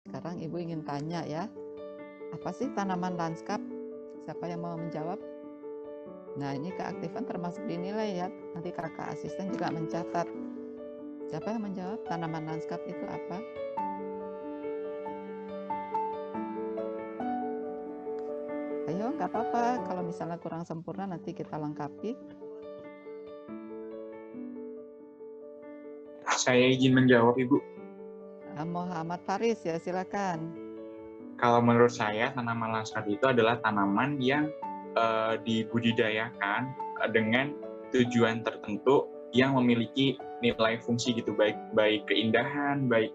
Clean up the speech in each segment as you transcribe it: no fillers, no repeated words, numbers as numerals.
Sekarang Ibu ingin tanya ya, apa sih tanaman lanskap? Siapa yang mau menjawab? Nah, ini keaktifan termasuk dinilai ya. Nanti kakak asisten juga mencatat. Siapa yang menjawab tanaman lanskap itu apa? Ayo, nggak apa-apa. Kalau misalnya kurang sempurna nanti kita lengkapi. Saya izin menjawab, Ibu. Muhammad Faris ya, silakan. Kalau menurut saya, tanaman lanskap itu adalah tanaman yang dibudidayakan dengan tujuan tertentu yang memiliki nilai fungsi gitu, baik keindahan, baik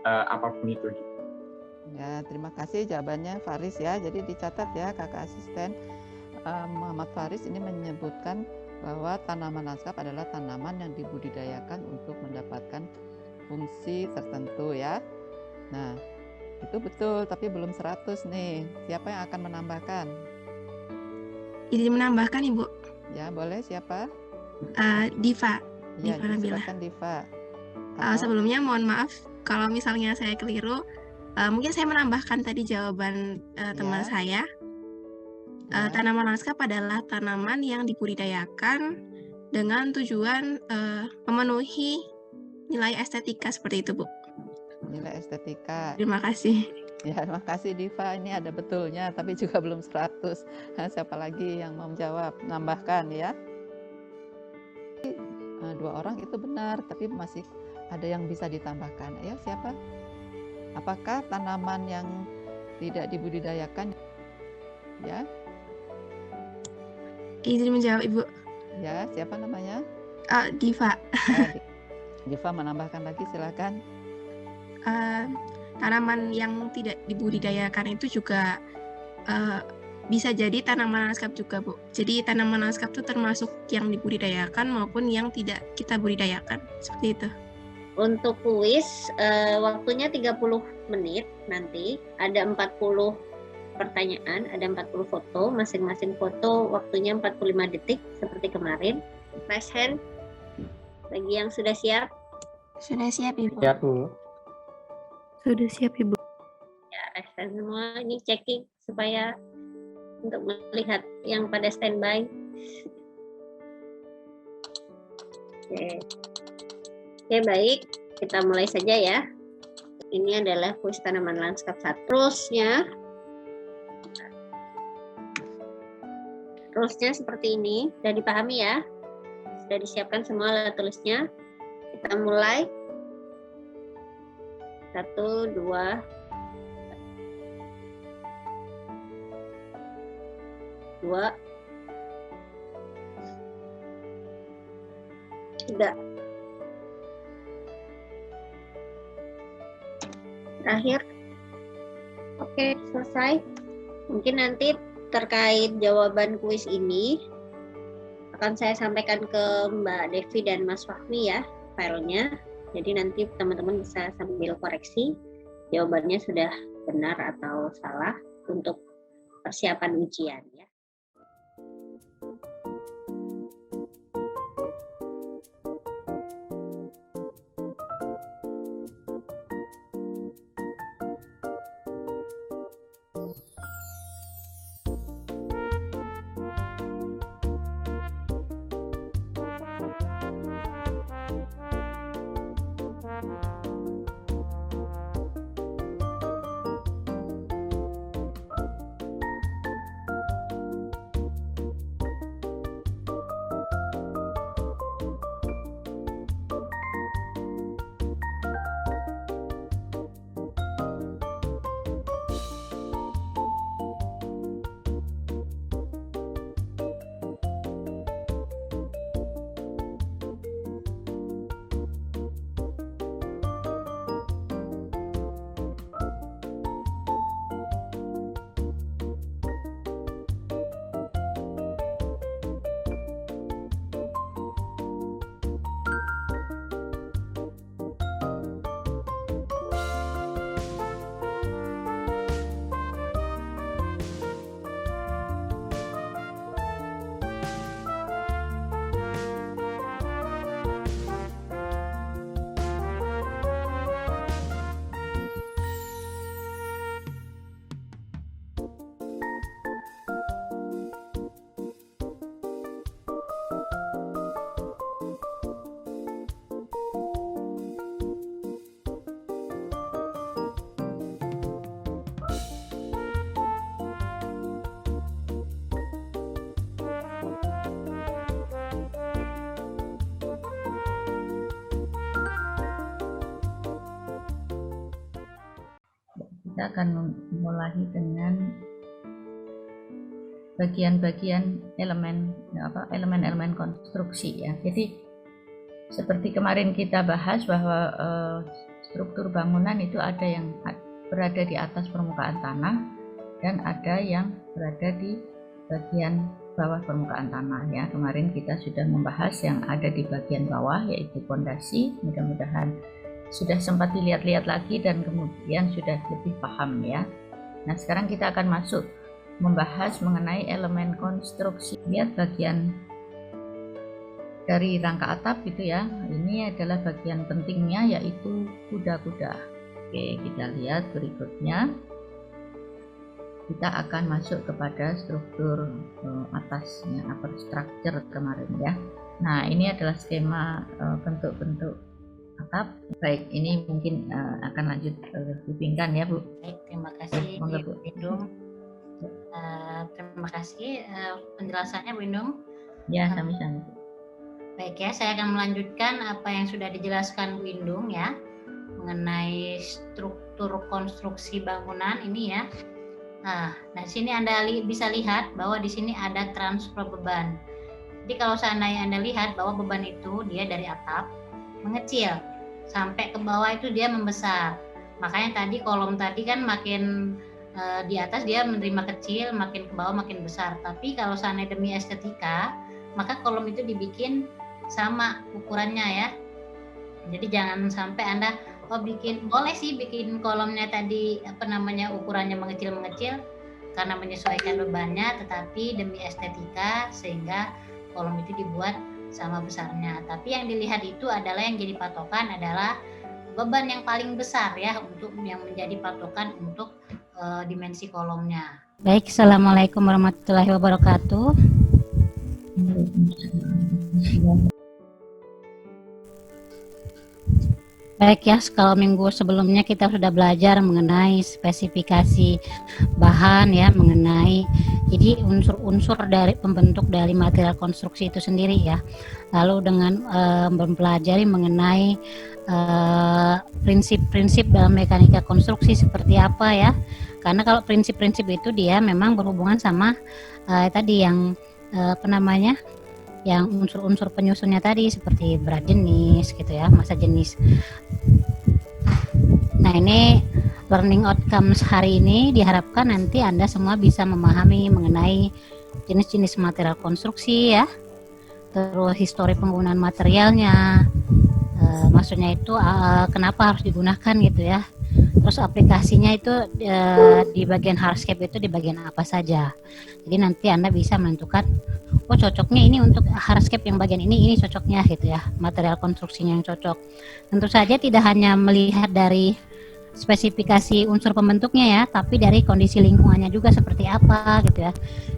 apapun itu. Ya, terima kasih jawabannya Faris ya. Jadi dicatat ya kakak asisten. Muhammad Faris ini menyebutkan bahwa tanaman lanskap adalah tanaman yang dibudidayakan untuk mendapatkan fungsi tertentu ya. Nah, itu betul, tapi belum 100 nih. Siapa yang akan menambahkan? Izin menambahkan, Ibu. Ya, boleh siapa? Diva. Ya, Diva Nabila. silakan Diva. Sebelumnya mohon maaf kalau misalnya saya keliru. Mungkin saya menambahkan tadi jawaban teman saya. Tanaman lanskap adalah tanaman yang dibudidayakan dengan tujuan memenuhi nilai estetika seperti itu, Bu. Nilai estetika. Terima kasih. Ya, terima kasih Diva. Ini ada betulnya, tapi juga belum 100. Nah, siapa lagi yang mau menjawab? Nambahkan ya. 2 orang itu benar, tapi masih ada yang bisa ditambahkan. Ayo, siapa? Apakah tanaman yang tidak dibudidayakan? Ya. Izin menjawab, Ibu. Ya, siapa namanya? Diva. Diva menambahkan lagi, silakan. Tanaman yang tidak dibudidayakan itu juga bisa jadi tanaman lanskap juga, Bu. Jadi tanaman lanskap itu termasuk yang dibudidayakan maupun yang tidak kita budidayakan. Seperti itu. Untuk kuis, waktunya 30 menit nanti. Ada 40 pertanyaan, ada 40 foto. Masing-masing foto waktunya 45 detik seperti kemarin. Raise hand bagi yang sudah siap. Sudah siap, Ibu. Siap, Bu. Sudah siap, Ibu. Ya, raise hand semua. Ini checking supaya untuk melihat yang pada standby. Oke, baik. Kita mulai saja ya. Ini adalah kuis tanaman lanskap 1. Rulesnya seperti ini. Sudah dipahami ya? Sudah disiapkan semua alat tulisnya. Kita mulai. 1, 2, 2, 3. Terakhir. Oke, selesai. Mungkin nanti terkait jawaban kuis ini akan saya sampaikan ke Mbak Devi dan Mas Fahmi ya, filenya. Jadi nanti teman-teman bisa sambil koreksi jawabannya sudah benar atau salah untuk persiapan ujian ya. kita akan memulai dengan bagian-bagian elemen konstruksi ya. Jadi seperti kemarin kita bahas bahwa struktur bangunan itu ada yang berada di atas permukaan tanah dan ada yang berada di bagian bawah permukaan tanah ya. Kemarin kita sudah membahas yang ada di bagian bawah yaitu fondasi. Mudah-mudahan sudah sempat dilihat-lihat lagi dan kemudian sudah lebih paham ya. Nah, sekarang kita akan masuk membahas mengenai elemen konstruksi. Lihat bagian dari rangka atap gitu ya. Ini adalah bagian pentingnya yaitu kuda-kuda. Oke, kita lihat berikutnya. Kita akan masuk kepada struktur atasnya, upper structure kemarin ya. Nah, ini adalah skema bentuk-bentuk atap. Baik, ini mungkin akan lanjut Bu Pinkan ya, Bu. Baik, terima kasih Bu Indung. Terima kasih penjelasannya Bu Indung. Ya, sami-sami. Baik ya, saya akan melanjutkan apa yang sudah dijelaskan Bu Indung ya mengenai struktur konstruksi bangunan ini ya. Nah, di sini Anda bisa lihat bahwa di sini ada transfer beban. Jadi kalau seandainya Anda lihat bahwa beban itu dia dari atap mengecil sampai ke bawah itu dia membesar. Makanya tadi kolom tadi kan makin di atas dia menerima kecil, makin ke bawah makin besar. Tapi kalau seandainya demi estetika, maka kolom itu dibikin sama ukurannya ya. Jadi jangan sampai Anda boleh sih bikin kolomnya tadi ukurannya mengecil-mengecil karena menyesuaikan bebannya, tetapi demi estetika sehingga kolom itu dibuat sama besarnya. Tapi yang dilihat itu adalah yang jadi patokan adalah beban yang paling besar ya untuk yang menjadi patokan untuk dimensi kolomnya. Baik, Assalamualaikum warahmatullahi wabarakatuh. Baik ya, kalau minggu sebelumnya kita sudah belajar mengenai spesifikasi bahan ya, mengenai jadi unsur-unsur dari pembentuk dari material konstruksi itu sendiri ya. Lalu dengan mempelajari mengenai prinsip-prinsip dalam mekanika konstruksi seperti apa ya. Karena kalau prinsip-prinsip itu dia memang berhubungan sama tadi yang yang unsur-unsur penyusunnya tadi seperti berat jenis gitu ya, massa jenis. Nah, ini learning outcomes hari ini diharapkan nanti Anda semua bisa memahami mengenai jenis-jenis material konstruksi ya, terus histori penggunaan materialnya, maksudnya itu kenapa harus digunakan gitu ya, terus aplikasinya itu di bagian hardscape itu di bagian apa saja. Jadi nanti Anda bisa menentukan cocoknya ini untuk hardscape yang bagian ini cocoknya gitu ya, material konstruksinya yang cocok. Tentu saja tidak hanya melihat dari spesifikasi unsur pembentuknya ya, tapi dari kondisi lingkungannya juga seperti apa gitu ya,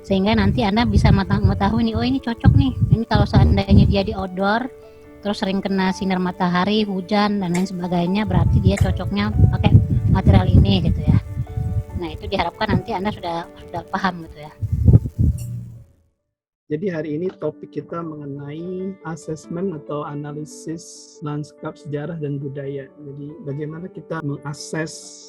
sehingga nanti Anda bisa mengetahui nih, ini cocok nih, ini kalau seandainya dia di outdoor terus sering kena sinar matahari, hujan dan lain sebagainya, berarti dia cocoknya pakai material ini gitu ya. Nah, itu diharapkan nanti Anda sudah paham gitu ya. Jadi hari ini topik kita mengenai asesmen atau analisis lanskap sejarah dan budaya. Jadi bagaimana kita mengakses,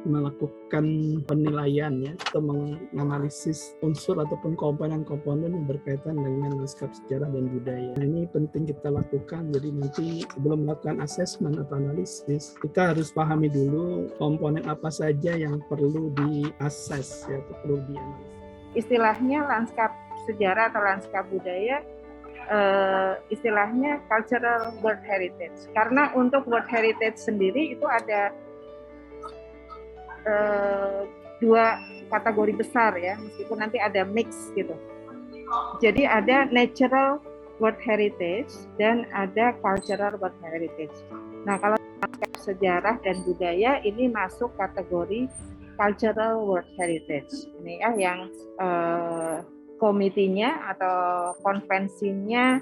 melakukan penilaian ya, atau menganalisis unsur ataupun komponen-komponen yang berkaitan dengan lanskap sejarah dan budaya. Nah, ini penting kita lakukan. Jadi nanti sebelum melakukan asesmen atau analisis, kita harus pahami dulu komponen apa saja yang perlu diakses ya, atau perlu dianalisis. Istilahnya lanskap sejarah atau lanskap budaya, istilahnya cultural world heritage. Karena untuk world heritage sendiri itu ada dua kategori besar ya, meskipun nanti ada mix gitu. Jadi ada natural world heritage dan ada cultural world heritage. Nah, kalau lanskap sejarah dan budaya ini masuk kategori cultural world heritage. Ini ya yang komitinya atau konvensinya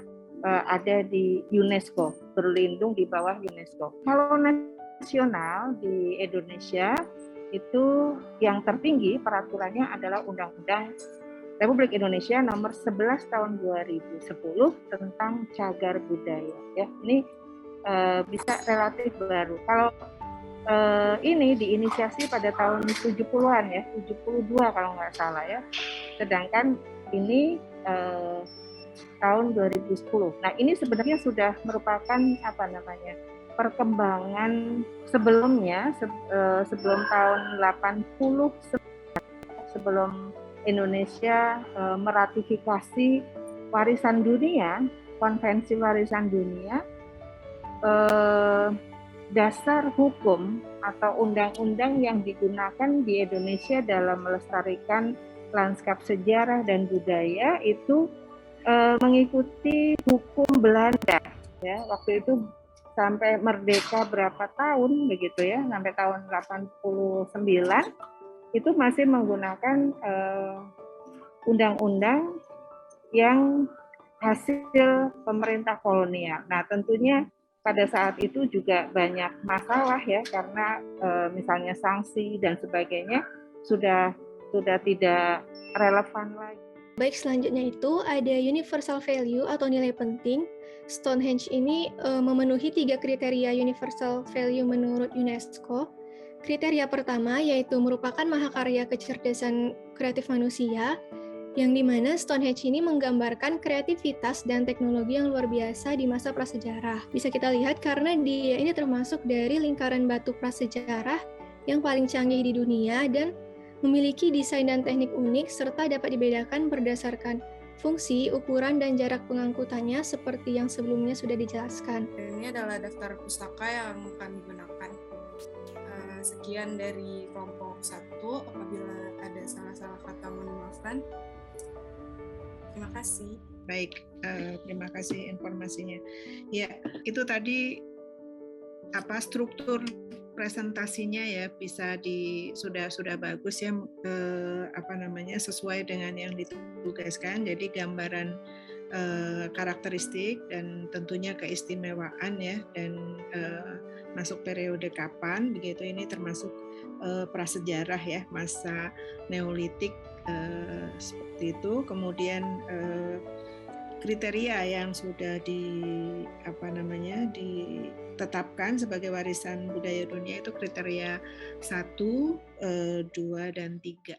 ada di UNESCO, berlindung di bawah UNESCO. Kalau nasional di Indonesia itu yang tertinggi peraturannya adalah Undang-Undang Republik Indonesia nomor 11 tahun 2010 tentang cagar budaya. Ya, ini bisa relatif baru. Kalau ini diinisiasi pada tahun 70-an ya, 72 kalau nggak salah ya. Sedangkan ini tahun 2010. Nah, ini sebenarnya sudah merupakan perkembangan sebelumnya, sebelum tahun 80, sebelum Indonesia meratifikasi warisan dunia, konvensi warisan dunia, dasar hukum atau undang-undang yang digunakan di Indonesia dalam melestarikan lanskap sejarah dan budaya itu mengikuti hukum Belanda ya. Waktu itu sampai merdeka berapa tahun begitu ya, sampai tahun 89 itu masih menggunakan undang-undang yang hasil pemerintah kolonial. Nah, tentunya pada saat itu juga banyak masalah ya, karena misalnya sanksi dan sebagainya sudah tidak relevan lagi. Baik, selanjutnya itu ada universal value atau nilai penting. Stonehenge ini memenuhi 3 kriteria universal value menurut UNESCO. Kriteria pertama yaitu merupakan mahakarya kecerdasan kreatif manusia, yang dimana Stonehenge ini menggambarkan kreativitas dan teknologi yang luar biasa di masa prasejarah. Bisa kita lihat karena dia ini termasuk dari lingkaran batu prasejarah yang paling canggih di dunia dan memiliki desain dan teknik unik serta dapat dibedakan berdasarkan fungsi, ukuran, dan jarak pengangkutannya seperti yang sebelumnya sudah dijelaskan. Ini adalah daftar pustaka yang kami gunakan. Sekian dari kelompok 1. Apabila ada salah-salah kata mohon dimaafkan. Terima kasih. Baik, terima kasih informasinya. Ya, itu tadi struktur presentasinya ya, bisa sudah bagus ya, sesuai dengan yang ditugaskan. Jadi gambaran karakteristik dan tentunya keistimewaan ya, dan masuk periode kapan begitu, ini termasuk prasejarah ya, masa Neolitik seperti itu. Kemudian kriteria yang sudah ditetapkan sebagai warisan budaya dunia itu kriteria 1, 2, dan 3.